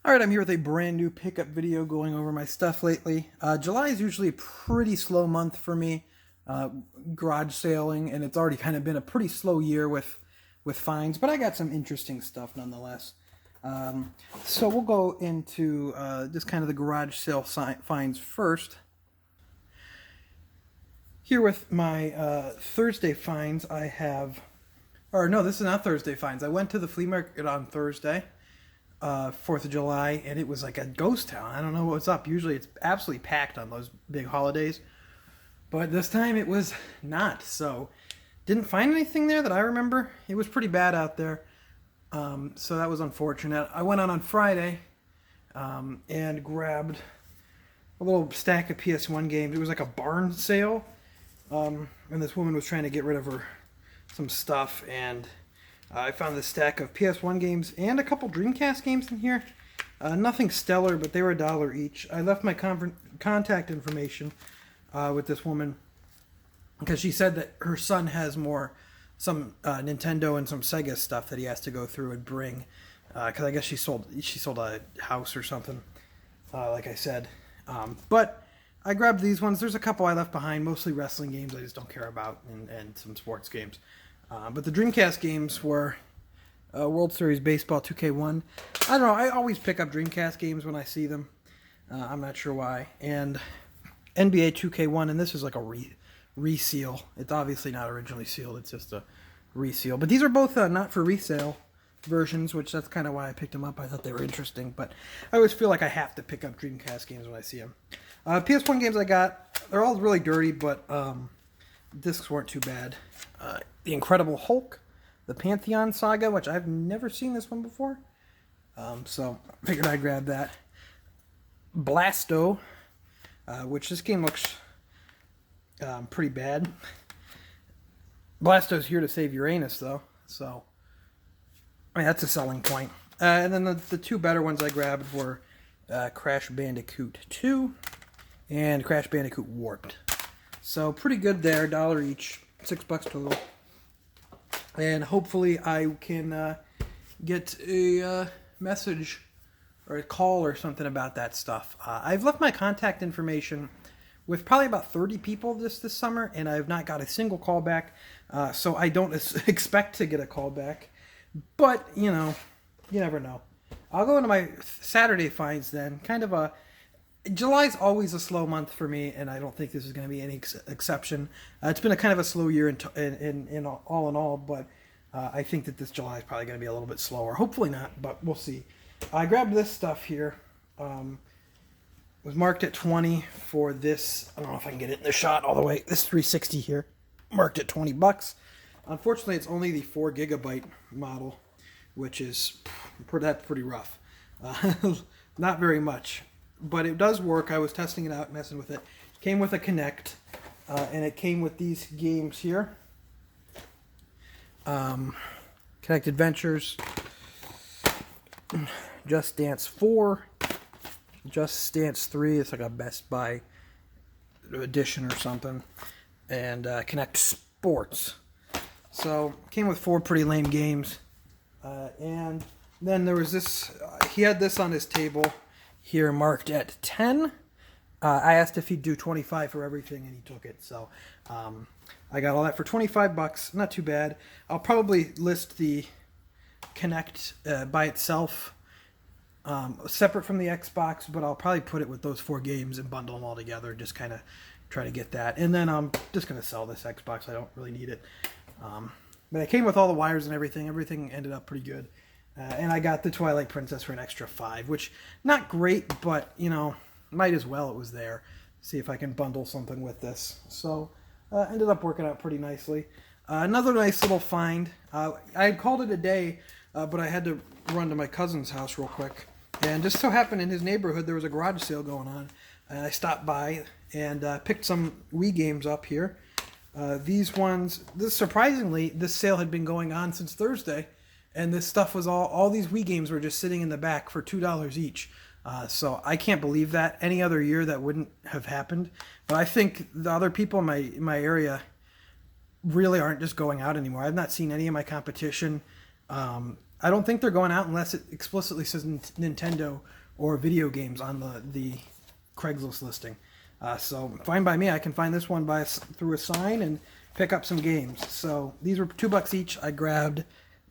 Alright, I'm here with a brand new pickup video going over my stuff lately. July is usually a pretty slow month for me, uh, garage sailing, and it's already kind of been a pretty slow year with finds, but I got some interesting stuff nonetheless. So we'll go into just kind of the garage sale finds first. Here with my Thursday finds, I have, or no, this is not Thursday finds. I went to the flea market on Thursday. 4th of July, and it was like a ghost town. I don't know what's up. Usually it's absolutely packed on those big holidays, but this time it was not. So didn't find anything there that I remember. It was pretty bad out there, so that was unfortunate. I went on Friday and grabbed a little stack of PS1 games. It was like a barn sale, and this woman was trying to get rid of some stuff, and I found this stack of PS1 games and a couple Dreamcast games in here. Nothing stellar, but they were $1 each. I left my contact information with this woman because she said that her son has some Nintendo and some Sega stuff that he has to go through and bring. Because I guess she sold a house or something, like I said. But I grabbed these ones. There's a couple I left behind, mostly wrestling games I just don't care about, and some sports games. But the Dreamcast games were World Series Baseball 2K1. I don't know, I always pick up Dreamcast games when I see them. I'm not sure why. And NBA 2K1, and this is like a reseal. It's obviously not originally sealed, it's just a reseal. But these are both not for resale versions, which that's kind of why I picked them up. I thought they were interesting, but I always feel like I have to pick up Dreamcast games when I see them. PS1 games I got, they're all really dirty, but discs weren't too bad. The Incredible Hulk, the Pantheon Saga, which I've never seen this one before, so I figured I'd grab that. Blasto, which this game looks pretty bad. Blasto's here to save Uranus, though, so I mean, that's a selling point. And then the two better ones I grabbed were Crash Bandicoot 2 and Crash Bandicoot Warped. So pretty good there, $1 each, $6 total. And hopefully I can get a message or a call or something about that stuff. I've left my contact information with probably about 30 people this summer, and I've not got a single call back. So I don't expect to get a call back. But, you know, you never know. I'll go into my Saturday finds then. July's always a slow month for me, and I don't think this is going to be any exception. It's been a kind of a slow year in all, but I think that this July is probably going to be a little bit slower. Hopefully not, but we'll see. I grabbed this stuff here. Was marked at 20 for this. I don't know if I can get it in the shot all the way. This 360 here, marked at $20. Unfortunately, it's only the 4 gigabyte model, which is that's pretty rough. Not very much. But it does work. I was testing it out, messing with it. It came with a Kinect, and it came with these games here. Kinect Adventures, Just Dance 4, Just Dance 3. It's like a Best Buy edition or something. And Kinect Sports. So, came with 4 pretty lame games. And then there was this. He had this on his table here marked at 10. I asked if he'd do 25 for everything, and he took it. So I got all that for $25. Not too bad. I'll probably list the Kinect by itself, separate from the Xbox, but I'll probably put it with those 4 games and bundle them all together. Just kind of try to get that. And then I'm just going to sell this Xbox. I don't really need it. But it came with all the wires and everything. Everything ended up pretty good. And I got the Twilight Princess for an extra $5, which not great, but you know, might as well. It was there. See if I can bundle something with this. So ended up working out pretty nicely. Another nice little find. I had called it a day, but I had to run to my cousin's house real quick, and just so happened in his neighborhood there was a garage sale going on, and I stopped by and picked some Wii games up here. These ones, surprisingly, this sale had been going on since Thursday. And this stuff was all these Wii games were just sitting in the back for $2 each. So I can't believe that. Any other year that wouldn't have happened. But I think the other people in my area really aren't just going out anymore. I've not seen any of my competition I don't think they're going out unless it explicitly says Nintendo or video games on the Craigslist listing. So fine by me. I can find this one through a sign and pick up some games. So these were $2 each. I grabbed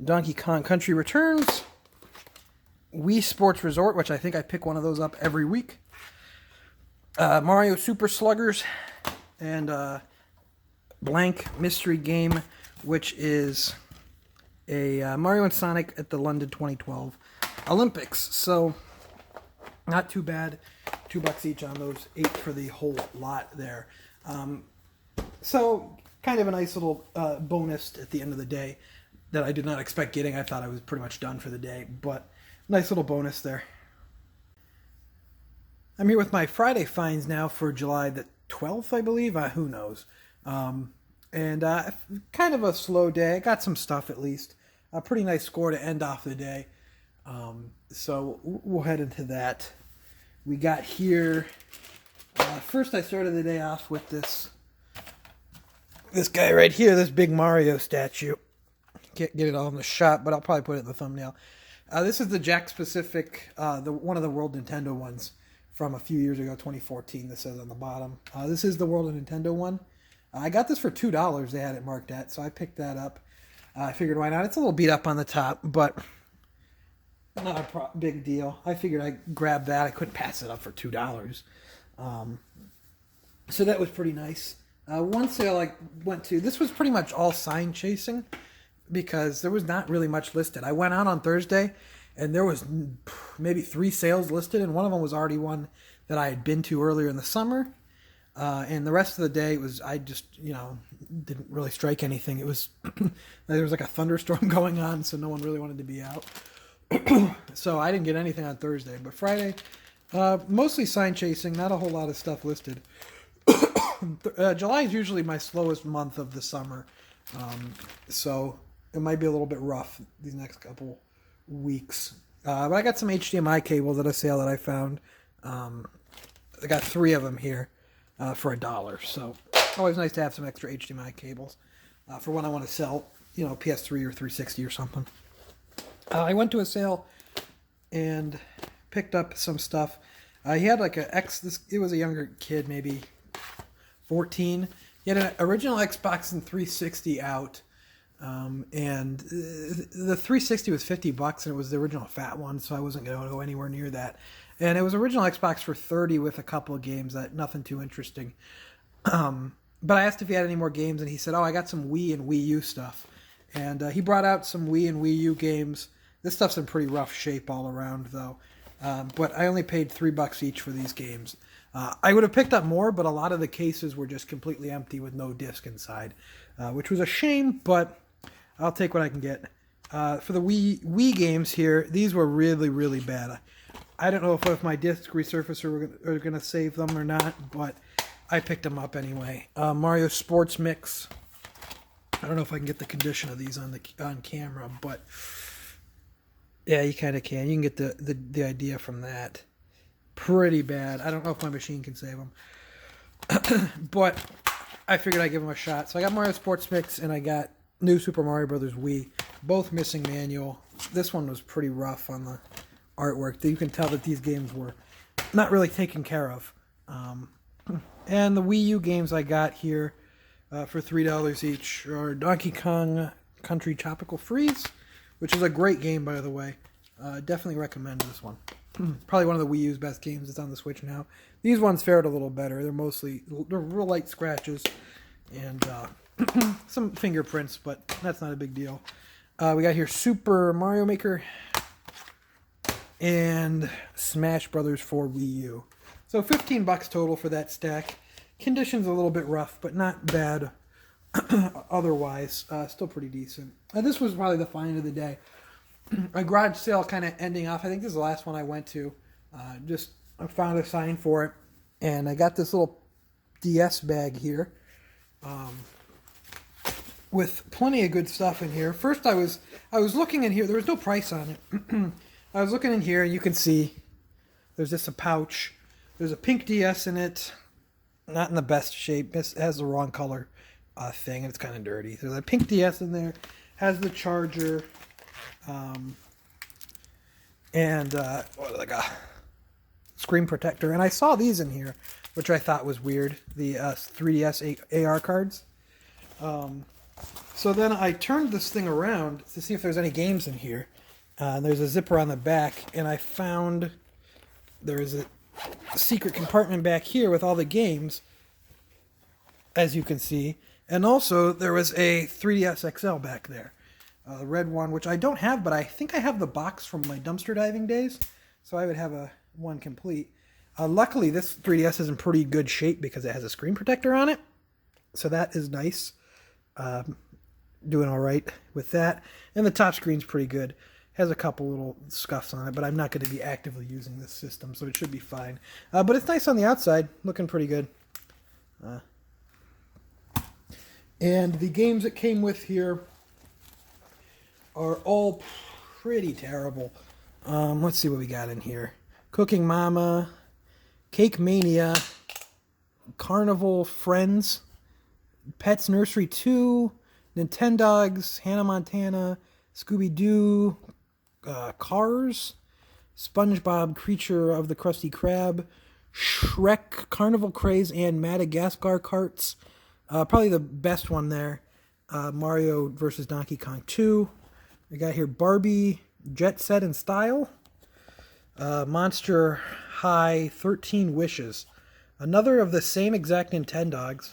Donkey Kong Country Returns, Wii Sports Resort, which I think I pick one of those up every week, Mario Super Sluggers, and Blank Mystery Game, which is a Mario and Sonic at the London 2012 Olympics. So not too bad. $2 each on those, 8 for the whole lot there. So kind of a nice little bonus at the end of the day that I did not expect getting. I thought I was pretty much done for the day, but nice little bonus there. I'm here with my Friday finds now for July the 12th, I believe. Who knows? And kind of a slow day. I got some stuff at least. A pretty nice score to end off the day. So we'll head into that. We got here, first I started the day off with this guy right here, this big Mario statue. Can't get it all in the shot, but I'll probably put it in the thumbnail. This is the Jack Specific, one of the World Nintendo ones from a few years ago, 2014, this says on the bottom. This is the World of Nintendo one. I got this for $2, they had it marked at, so I picked that up. I figured why not? It's a little beat up on the top, but not a big deal. I figured I'd grab that. I couldn't pass it up for $2. So that was pretty nice. One sale I went to, this was pretty much all sign chasing because there was not really much listed. I went out on Thursday and there was maybe 3 sales listed, and one of them was already one that I had been to earlier in the summer. And the rest of the day I just, didn't really strike anything. It was, there was like a thunderstorm going on, so no one really wanted to be out. So I didn't get anything on Thursday, but Friday, mostly sign chasing, not a whole lot of stuff listed. July is usually my slowest month of the summer, so it might be a little bit rough these next couple weeks. But I got some HDMI cables at a sale that I found. I got 3 of them here for $1, so always nice to have some extra HDMI cables for when I want to sell, PS3 or 360 or something. I went to a sale and picked up some stuff. He had like it was a younger kid, maybe 14. He had an original Xbox and 360 out, and the 360 was $50, and it was the original fat one, so I wasn't going to go anywhere near that. And it was original Xbox for $30 with a couple of games that nothing too interesting. But I asked if he had any more games, and he said, "Oh, I got some Wii and Wii U stuff." And he brought out some Wii and Wii U games. This stuff's in pretty rough shape all around, though. But I only paid $3 each for these games. I would have picked up more, but a lot of the cases were just completely empty with no disc inside, which was a shame, but I'll take what I can get. For the Wii games here, these were really, really bad. I don't know if my disc resurfacer are going to save them or not, but I picked them up anyway. Mario Sports Mix. I don't know if I can get the condition of these on camera, but yeah, you kind of can. You can get the idea from that. Pretty bad. I don't know if my machine can save them, but I figured I'd give them a shot. So I got Mario Sports Mix and I got New Super Mario Brothers Wii, both missing manual. This one was pretty rough on the artwork. You can tell that these games were not really taken care of. And the Wii U games I got here for $3 each are Donkey Kong Country Tropical Freeze, which is a great game, by the way. Definitely recommend this one. Probably one of the Wii U's best games. It's on the Switch now. These ones fared a little better. They're real light scratches and some fingerprints, but that's not a big deal. We got here Super Mario Maker and Smash Brothers for Wii U. So $15 total for that stack. Condition's a little bit rough, but not bad otherwise. Still pretty decent. This was probably the find of the day. A garage sale kind of ending off. I think this is the last one I went to. I found a sign for it, and I got this little DS bag here with plenty of good stuff in here. First, I was looking in here. There was no price on it. I was looking in here, and you can see there's just a pouch. There's a pink DS in it. Not in the best shape. It has the wrong color thing, and it's kind of dirty. There's a pink DS in there. Has the charger. And what did I got? Screen protector. And I saw these in here, which I thought was weird. The 3DS AR cards. So then I turned this thing around to see if there's any games in here. There's a zipper on the back, and I found there is a secret compartment back here with all the games, as you can see. And also, there was a 3DS XL back there. The red one, which I don't have, but I think I have the box from my dumpster diving days, so I would have one complete. Luckily, this 3DS is in pretty good shape because it has a screen protector on it, so that is nice. Doing all right with that. And the top screen's pretty good. Has a couple little scuffs on it, but I'm not going to be actively using this system, so it should be fine. But it's nice on the outside. Looking pretty good. And the games that came with here are all pretty terrible. Let's see what we got in here. Cooking Mama, Cake Mania, Carnival Friends, Pets Nursery 2, Nintendogs, Hannah Montana, Scooby-Doo, Cars, SpongeBob, Creature of the Krusty Krab, Shrek, Carnival Craze, and Madagascar Carts. Probably the best one there. Mario vs. Donkey Kong 2. We got here Barbie, Jet Set in Style. Monster High, 13 Wishes. Another of the same exact Nintendogs.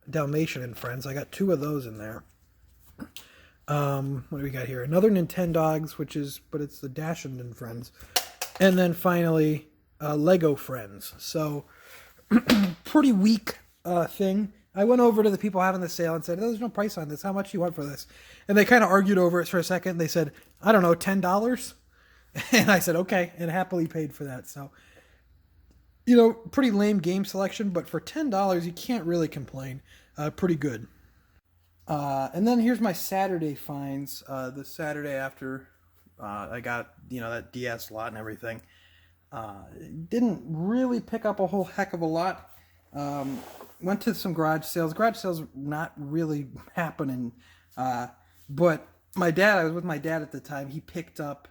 Dalmatian and Friends. I got 2 of those in there. What do we got here? Another Nintendogs, but it's the Dashend and Friends. And then finally, Lego Friends. So, pretty weak thing. I went over to the people having the sale and said, "Oh, there's no price on this. How much do you want for this?" And they kind of argued over it for a second. They said, "I don't know, $10?" And I said, "Okay," and happily paid for that. So, pretty lame game selection, but for $10, you can't really complain. Pretty good. And then here's my Saturday finds. The Saturday after I got, that DS lot and everything. Didn't really pick up a whole heck of a lot. Went to some garage sales. Garage sales not really happening. But I was with my dad at the time. He picked up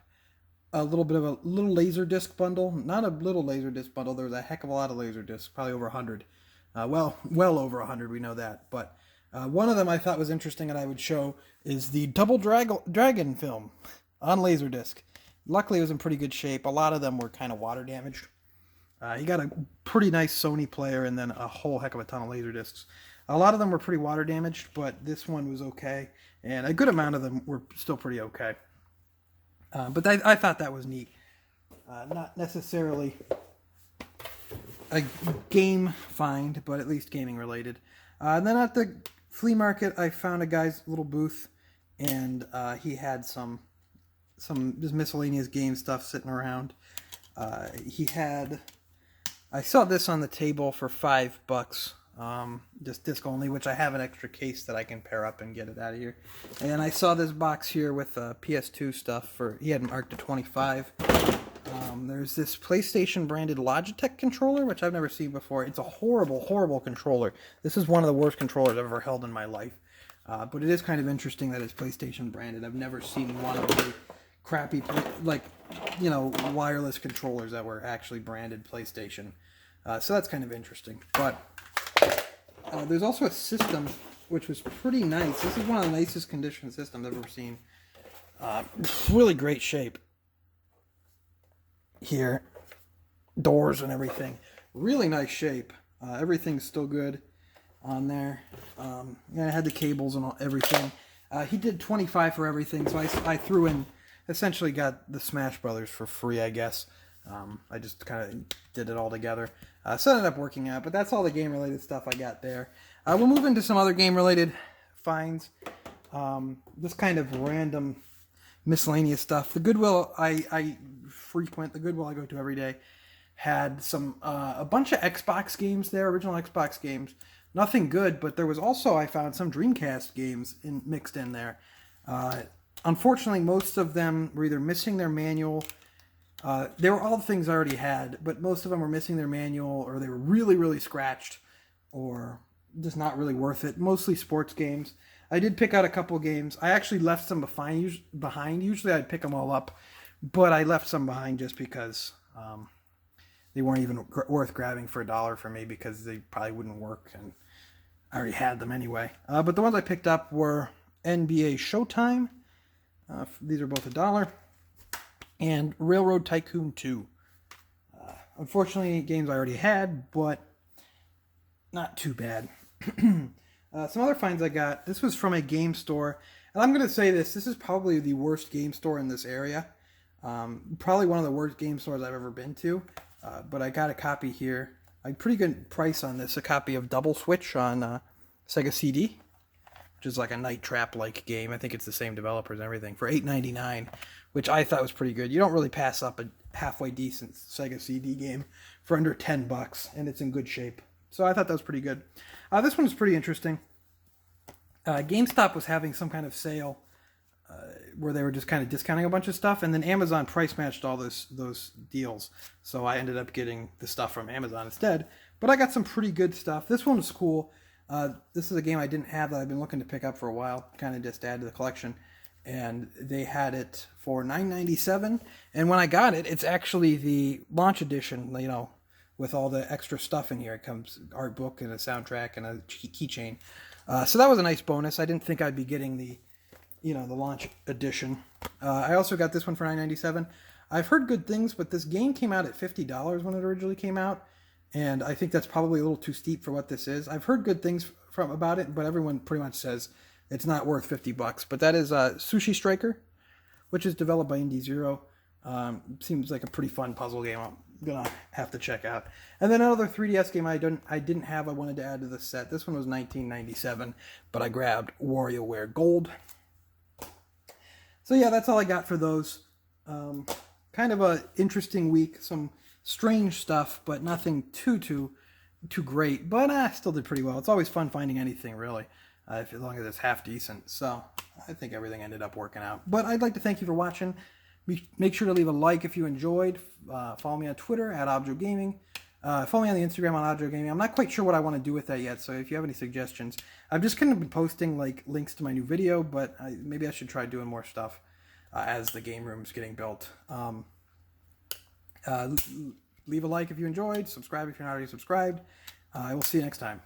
a little bit of a little laser disc bundle. Not a little laser disc bundle. There was a heck of a lot of laser discs. Probably over 100. Well over 100. We know that. But one of them I thought was interesting and I would show is the Double Dragon film on Laserdisc. Luckily, it was in pretty good shape. A lot of them were kind of water damaged. He got a pretty nice Sony player and then a whole heck of a ton of Laserdiscs. A lot of them were pretty water damaged, but this one was okay. And a good amount of them were still pretty okay. But I thought that was neat. Not necessarily a game find, but at least gaming related. And then at the flea market, I found a guy's little booth, and he had some just miscellaneous game stuff sitting around. I saw this on the table for $5, just disc only, which I have an extra case that I can pair up and get it out of here. And I saw this box here with PS2 stuff he had marked to $25. There's this PlayStation branded Logitech controller, which I've never seen before. It's a horrible, horrible controller. This is one of the worst controllers I've ever held in my life. But it is kind of interesting that it's PlayStation branded. I've never seen one of the crappy, wireless controllers that were actually branded PlayStation. So that's kind of interesting. But there's also a system which was pretty nice. This is one of the nicest condition systems I've ever seen. Really great shape. Here, doors and everything. Really nice shape. Everything's still good on there. I had the cables and everything. He did $25 for everything, so I threw in, essentially got the Smash Brothers for free, I guess. I just kind of did it all together. So it ended up working out, but that's all the game-related stuff I got there. We'll move into some other game-related finds. This kind of random miscellaneous stuff. The Goodwill I frequent, the Goodwill I go to every day, had a bunch of Xbox games there, original Xbox games. Nothing good, but there was also, I found, some Dreamcast games mixed in there. Unfortunately, most of them were either missing their manual. They were all things I already had, but most of them were missing their manual, or they were really, really scratched, or just not really worth it. Mostly sports games. I did pick out a couple games. I actually left some behind. Usually I'd pick them all up, but I left some behind just because they weren't even worth grabbing for $1 for me because they probably wouldn't work, and I already had them anyway. But the ones I picked up were NBA Showtime. These are both $1. And Railroad Tycoon 2. Unfortunately, games I already had, but not too bad. Some other finds I got. This was from a game store. And I'm going to say this. This is probably the worst game store in this area. Probably one of the worst game stores I've ever been to. But I got a copy here. A pretty good price on this. A copy of Double Switch on Sega CD. Which is like a Night Trap-like game. I think it's the same developers and everything. For $8.99. Which I thought was pretty good. You don't really pass up a halfway decent Sega CD game for under $10. And it's in good shape. So I thought that was pretty good. This one was pretty interesting. GameStop was having some kind of sale where they were just kind of discounting a bunch of stuff, and then Amazon price matched all those deals. So I ended up getting the stuff from Amazon instead. But I got some pretty good stuff. This one was cool. This is a game I didn't have that I've been looking to pick up for a while, kind of just add to the collection. And they had it for $9.97. And when I got it, it's actually the launch edition, you know, with all the extra stuff in here. It comes art book and a soundtrack and a keychain. So that was a nice bonus. I didn't think I'd be getting the launch edition. I also got this one for $9.97. I've heard good things, but this game came out at $50 when it originally came out, and I think that's probably a little too steep for what this is. I've heard good things about it, but everyone pretty much says it's not worth $50. But that is Sushi Striker, which is developed by Indie Zero. Seems like a pretty fun puzzle game. I'm gonna have to check out. And then another 3DS game I didn't have. I wanted to add to the set. This one was $19.97, but I grabbed WarioWare Gold. So yeah, that's all I got for those. Kind of a interesting week. Some strange stuff, but nothing too great. But I still did pretty well. It's always fun finding anything, really, as long as it's half decent. So I think everything ended up working out. But I'd like to thank you for watching. Make sure to leave a like if you enjoyed. Follow me on Twitter at ObjoGaming. Follow me on the Instagram on ObjoGaming. I'm not quite sure what I want to do with that yet, so if you have any suggestions. I've just kind of been posting like links to my new video, but maybe I should try doing more stuff as the game room's getting built. Leave a like if you enjoyed. Subscribe if you're not already subscribed. I will see you next time.